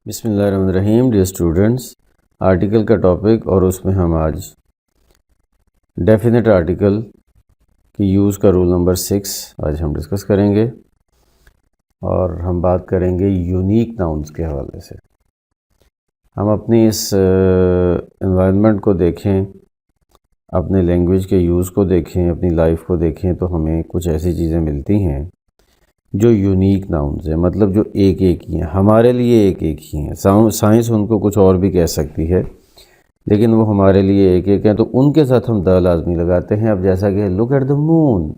बिस्मिल्लाहिर्रहमानिर्रहीम। Dear students, article का topic और उसमें हम आज डेफिनेट आर्टिकल की यूज़ का रूल नंबर 6 आज हम डिस्कस करेंगे और हम बात करेंगे यूनिक नाउन्स के हवाले से। हम अपनी इस एनवायरनमेंट को देखें, अपने लैंग्वेज के यूज़ को देखें, अपनी लाइफ को देखें तो हमें कुछ ऐसी चीज़ें मिलती हैं जो यूनिक नाउन्स हैं, मतलब जो एक एक ही हैं, हमारे लिए एक एक ही हैं। साइंस उनको कुछ और भी कह सकती है, लेकिन वो हमारे लिए एक एक हैं, तो उनके साथ हम द लाजमी लगाते हैं। अब जैसा कि look at the moon,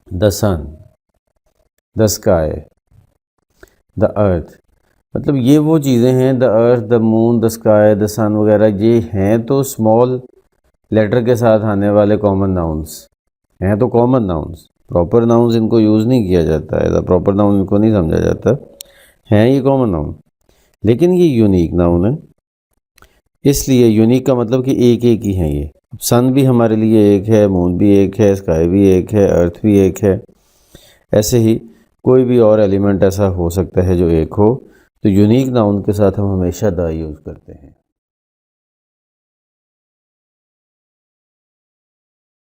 the sun, the sky, the earth, मतलब ये वो चीज़ें हैं, the earth, the moon, the sky, the sun वगैरह, ये हैं तो स्मॉल लेटर के साथ आने वाले कॉमन नाउन्स हैं, तो कॉमन नाउन्स। प्रॉपर नाउन्स इनको यूज़ नहीं किया जाता है, प्रॉपर नाउन इनको नहीं समझा जाता, हैं ये कॉमन नाउन, लेकिन ये यूनिक नाउन है। इसलिए यूनिक का मतलब कि एक एक ही हैं ये। सन भी हमारे लिए एक है, मून भी एक है, स्काई भी एक है, अर्थ भी एक है। ऐसे ही कोई भी और एलिमेंट ऐसा हो सकता है जो एक हो, तो यूनिक नाउन के साथ हम हमेशा द यूज़ करते हैं।